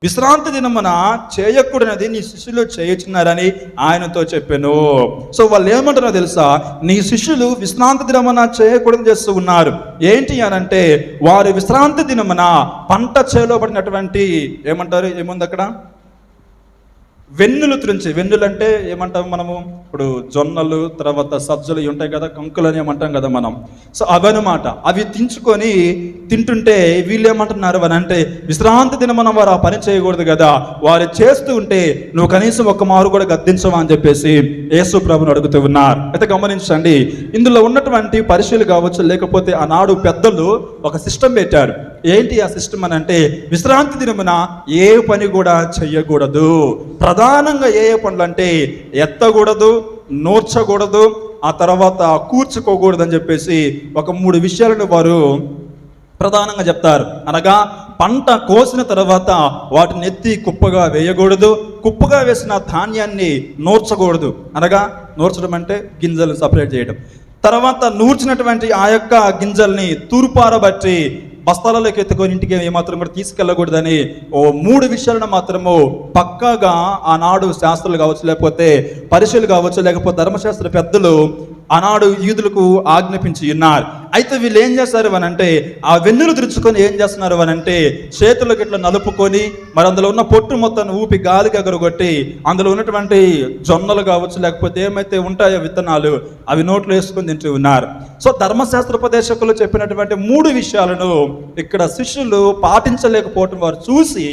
విశ్రాంతి దినమున చేయకూడనది నీ శిష్యులు చేయుచున్నారని ఆయనతో చెప్పాను. సో వాళ్ళు ఏమంటారో తెలుసా, నీ శిష్యులు విశ్రాంతి దినమున చేయకూడదు చేస్తూ ఉన్నారు. ఏంటి అనంటే, వారు విశ్రాంతి దినమున పంట చేలో పడినటువంటి ఏముంది అక్కడ, వెన్నులు త్రుంచి, వెన్నులు అంటే ఏమంటాం మనము, ఇప్పుడు జొన్నలు తర్వాత సజ్జలు ఉంటాయి కదా, కంకులు అని ఏమంటాం కదా మనం. సో అవన్నమాట, అవి తించుకొని తింటుంటే వీళ్ళు ఏమంటున్నారు అని అంటే, విశ్రాంతి దినమున వారు ఆ పని చేయకూడదు కదా, వారు చేస్తూ ఉంటే నువ్వు కనీసం ఒక్క మారు కూడా గద్దించవా అని చెప్పేసి యేసు ప్రభుని అడుగుతూ ఉన్నారు. అయితే గమనించండి, ఇందులో ఉన్నటువంటి పరిశీలు కావచ్చు, లేకపోతే ఆనాడు పెద్దలు ఒక సిస్టమ్ పెట్టారు. ఏంటి ఆ సిస్టమ్ అని అంటే, విశ్రాంతి దినమున ఏ పని కూడా చెయ్యకూడదు. ప్రధానంగా ఏ పనులు అంటే, ఎత్తకూడదు, నూర్చకూడదు, ఆ తర్వాత కూర్చుకోకూడదు అని చెప్పేసి ఒక 3 విషయాలను వారు ప్రధానంగా చెప్తారు. అనగా పంట కోసిన తర్వాత వాటిని ఎత్తి కుప్పగా వేయకూడదు, కుప్పగా వేసిన ధాన్యాన్ని నూర్చకూడదు. అనగా నూర్చడం అంటే గింజలు సపరేట్ చేయడం. తర్వాత నూర్చినటువంటి ఆ యొక్క గింజల్ని తూర్పారబట్టి బస్తాలలోకి ఎత్తుకొని ఇంటికి ఏమాత్రం కూడా తీసుకెళ్ళకూడదని 3 విషయాలను మాత్రము పక్కాగా ఆనాడు శాస్త్రులు కావచ్చు, లేకపోతే పరిశీలు కావచ్చు, లేకపోతే ధర్మశాస్త్ర పెద్దలు ఆనాడు యూదులకు ఆజ్ఞాపించి ఉన్నారు. అయితే వీళ్ళు ఏం చేస్తారు అని అంటే, ఆ వెన్నులు తుడుచుకొని ఏం చేస్తున్నారు అని అంటే, చేతులకు ఇట్లా నలుపుకొని మరి అందులో ఉన్న పొట్టు మొత్తాన్ని ఊపి గాలికి ఎగరగొట్టి అందులో ఉన్నటువంటి జొన్నలు కావచ్చు, లేకపోతే ఏమైతే ఉంటాయో విత్తనాలు, అవి నోట్లో వేసుకొని తింటూ ఉన్నారు. సో ధర్మశాస్త్రోపదేశకులు చెప్పినటువంటి 3 విషయాలను ఇక్కడ శిష్యులు పాటించలేకపోవటం వారు చూసి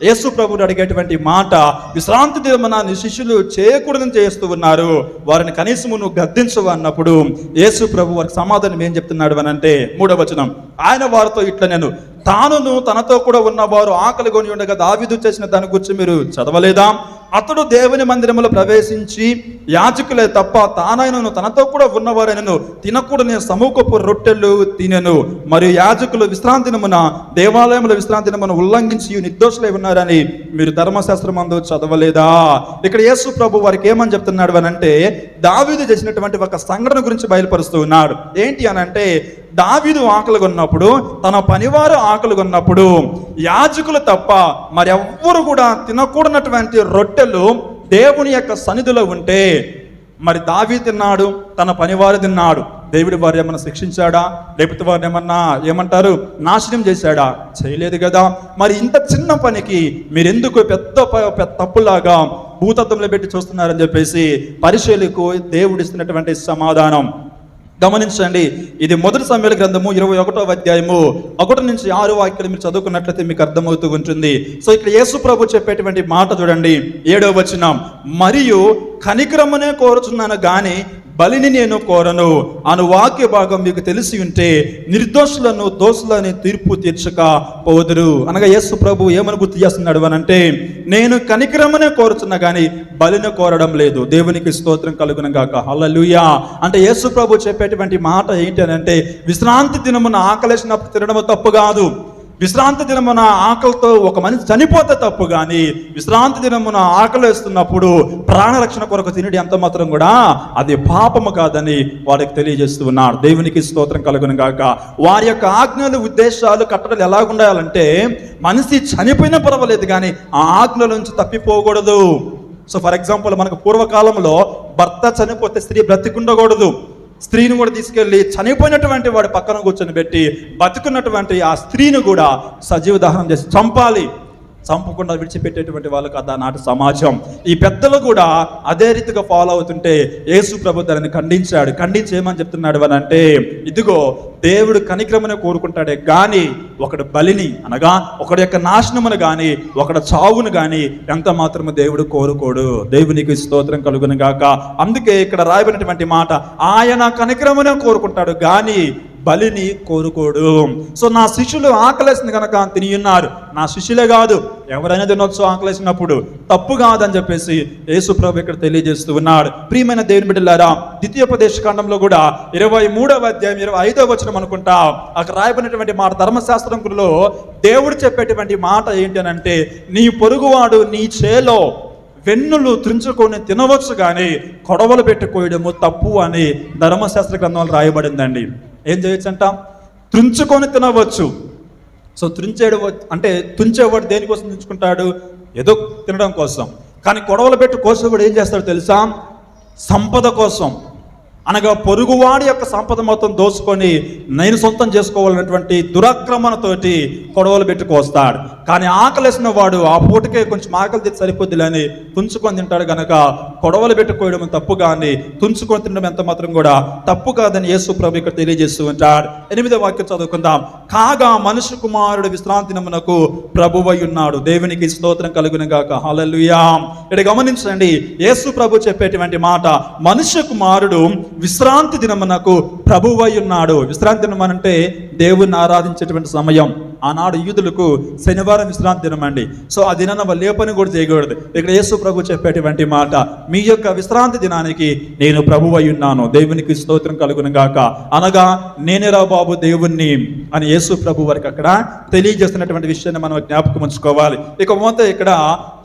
యేసు ప్రభువుని అడిగేటువంటి మాట, విశ్రాంతి దినమున నీ శిష్యులు చేయకూడదని చేస్తూ ఉన్నారు, వారిని కనీసము నువ్వు గద్దించవు అన్నప్పుడు యేసు ప్రభు వారికి సమాధానం ఏం చెప్తున్నాడు అని అంటే, 3వ వచనం, ఆయన వారితో ఇట్లా నేను తానును తనతో కూడా ఉన్నవారు ఆకలి కొని ఉండగా దావీదు చేసిన దాని గురించి మీరు చదవలేదా? అతడు దేవుని మందిరములో ప్రవేశించి యాజకులే తప్ప తానైనను తనతో కూడా ఉన్నవారైనను తినకూడని సమూహపు రొట్టెలు తినెను, మరియు యాజకులు విశ్రాంతి దినమున దేవాలయంలో విశ్రాంతి దినమున ఉల్లంఘించి నిర్దోషులై ఉన్నారని మీరు ధర్మశాస్త్రమందు చదవలేదా? ఇక్కడ యేసు ప్రభు వారికి ఏమని చెప్తున్నాడు అని అంటే, దావీదు చేసినటువంటి ఒక సంఘటన గురించి బయలుపరుస్తూ ఉన్నాడు. ఏంటి అని అంటే, దావీదు ఆకలి కొన్నప్పుడు, తన పనివారు ఆకలి కొన్నప్పుడు యాజకులు తప్ప మరెవ్వరు కూడా తినకూడనటువంటి రొట్టెలు దేవుని యొక్క సన్నిధిలో ఉంటే, మరి దావీదు తిన్నాడు, తన పనివారు తిన్నాడు, దేవుడి వారు ఏమన్నా శిక్షించాడా? లేకపోతే వారిని ఏమంటారు నాశనం చేశాడా? చేయలేదు కదా. మరి ఇంత చిన్న పనికి మీరెందుకు పెద్ద తప్పులాగా భూతత్వంలో పెట్టి చూస్తున్నారని చెప్పేసి పరిశీలకు దేవుడు ఇస్తున్నటువంటి సమాధానం గమనించండి. ఇది 1 సమూయేలు గ్రంథము 21వ అధ్యాయము 1 నుంచి 6 వాక్యాలు మీరు చదువుకున్నట్లయితే మీకు అర్థమవుతూ ఉంటుంది. సో ఇక్కడ యేసు ప్రభు చెప్పేటువంటి మాట చూడండి, 7వ వచనం, మరియు కనికరమునే కోరుచున్నాను గాని బలిని నేను కోరను అను వాక్య భాగం మీకు తెలిసి ఉంటే నిర్దోషులను దోషులని తీర్పు తీర్చక పోదురు. అనగా యేసు ప్రభు ఏమని గుర్తు చేస్తున్నాడు అని అంటే, నేను కనికరమునే కోరుచున్నా కానీ బలిని కోరడం లేదు. దేవునికి స్తోత్రం కలుగును గాక, హల్లెలూయా. అంటే యేసు ప్రభు చెప్పేటువంటి మాట ఏంటి అని అంటే, విశ్రాంతి దినమున ఆకలేసినప్పుడు తినడం తప్పు కాదు, విశ్రాంతి దినమున ఆకలితో ఒక మనిషి చనిపోతే తప్పు, కానీ విశ్రాంతి దినమున ఆకలి వేస్తున్నప్పుడు ప్రాణరక్షణ కొరకు తినడం ఎంత మాత్రం కూడా అది పాపము కాదని వారికి తెలియజేస్తూ ఉన్నారు. దేవునికి స్తోత్రం కలుగును గాక. వారి యొక్క ఆజ్ఞలు, ఉద్దేశాలు, కట్టడలు ఎలాగుండాలంటే, మనిషి చనిపోయినా పర్వాలేదు కానీ ఆ ఆజ్ఞల నుంచి తప్పిపోకూడదు. సో ఫర్ ఎగ్జాంపుల్, మనకు పూర్వకాలంలో భర్త చనిపోతే స్త్రీ బ్రతికుండకూడదు, స్త్రీని కూడా తీసుకెళ్ళి చనిపోయినటువంటి వాడి పక్కన కూర్చొని పెట్టి బతుకున్నటువంటి ఆ స్త్రీని కూడా సజీవ దహనం చేసి చంపాలి. చంపకుండా విడిచిపెట్టేటువంటి వాళ్ళకు నాటి సమాజం. ఈ పెద్దలు కూడా అదే రీతిగా ఫాలో అవుతుంటే యేసు ప్రభు దానిని ఖండించాడు. ఖండించి ఏమని చెప్తున్నాడు అని అంటే, ఇదిగో దేవుడు కనికరమునే కోరుకుంటాడే కానీ ఒకడు బలిని, అనగా ఒకడి యొక్క నాశనమును కానీ ఒకడు చావును కానీ ఎంత మాత్రము దేవుడు కోరుకోడు. దేవునికి స్తోత్రం కలుగును గాక. అందుకే ఇక్కడ రాయబడినటువంటి మాట, ఆయన కనికరమునే కోరుకుంటాడు కానీ బలిని కోరుకోడు. సో నా శిష్యులు ఆకలేసింది కనుక తిని ఉన్నారు, నా శిష్యులే కాదు ఎవరైనా తినొచ్చు ఆకలేసినప్పుడు, తప్పు కాదని చెప్పేసి యేసు ప్రభు ఇక్కడ తెలియజేస్తూ ఉన్నాడు. ప్రియమైన దేవుని బిడ్డలారా, ద్వితీయోపదేశ కాండంలో కూడా 23వ అధ్యాయం 25వ వచనం అనుకుంటా అక్కడ రాయబడినటువంటి మాట, ధర్మశాస్త్రంలో దేవుడు చెప్పేటువంటి మాట ఏంటి అని అంటే, నీ పొరుగువాడు నీ చేలో వెన్నులు త్రుంచుకొని తినవచ్చు కానీ కొడవలు పెట్టి కోయడము తప్పు అని ధర్మశాస్త్ర గ్రంథంలో రాయబడిందండి. ఏం చేయొచ్చు అంట? త్రుంచుకొని తినవచ్చు. సో తుంచేవాడు దేనికోసం తుంచుకుంటాడు? ఏదో తినడం కోసం. కానీ కొడవలు పెట్టి కోసేవాడు ఏం చేస్తాడు తెలుసా? సంపద కోసం, అనగా పొరుగువాడి యొక్క సంపద మొత్తం దోచుకొని నేను సొంతం చేసుకోవాలన్నటువంటి దురాక్రమణతోటి కొడవలు పెట్టి కోస్తాడు. కానీ ఆకలేసిన వాడు ఆ పూటకే కొంచెం ఆకలి తిని సరిపోద్దిలే అని తుంచుకొని తింటాడు. కనుక కొడవలు పెట్టి కోయడం తప్పు, కానీ తుంచుకొని తినడం ఎంత మాత్రం కూడా తప్పు కాదని యేసు ప్రభు ఇక్కడ తెలియజేస్తూ ఉంటాడు. 8వ వాక్యం చదువుకుందాం. కాగా మనుష్య కుమారుడు విశ్రాంతి దినమునకు ప్రభువై ఉన్నాడు. దేవునికి స్తోత్రం కలుగును గాక. హల్లెలూయా. ఇక్కడ గమనించండి, యేసు ప్రభు చెప్పేటువంటి మాట, మనుష్య కుమారుడు విశ్రాంతి దినమునకు ప్రభువై ఉన్నాడు. విశ్రాంతి దినం అంటే దేవుణ్ణి ఆరాధించేటువంటి సమయం. ఆనాడు యూదులకు శనివారం విశ్రాంతి దినం అండి. సో ఆ దినాన వాళ్ళు ఏ పని కూడా చేయకూడదు. ఇక్కడ యేసు ప్రభు చెప్పేటువంటి మాట, మీ యొక్క విశ్రాంతి దినానికి నేను ప్రభువై ఉన్నాను. దేవునికి స్తోత్రం కలుగును గాక. అనగా నేనేరా బాబు దేవుణ్ణి అని యేసు ప్రభు వారికి అక్కడ తెలియజేస్తున్నటువంటి విషయాన్ని మనం జ్ఞాపకం ఉంచుకోవాలి. ఇక మొత్తం ఇక్కడ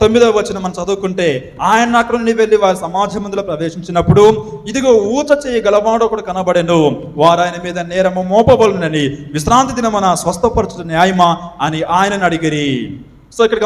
9వ వచనం మనం చదువుకుంటే, ఆయన అక్కడ నుండి వెళ్ళి వారి సమాజ మందులో ప్రవేశించినప్పుడు ఇదిగో ఊచ చేయగలవాడు ఒకడు కనబడెను. వారు ఆయన మీద నేరము మోపబడునని, విశ్రాంతి దినమున స్వస్థపరచుట న్యాయమా అని ఆయనను అడిగిరి. సో ఇక్కడ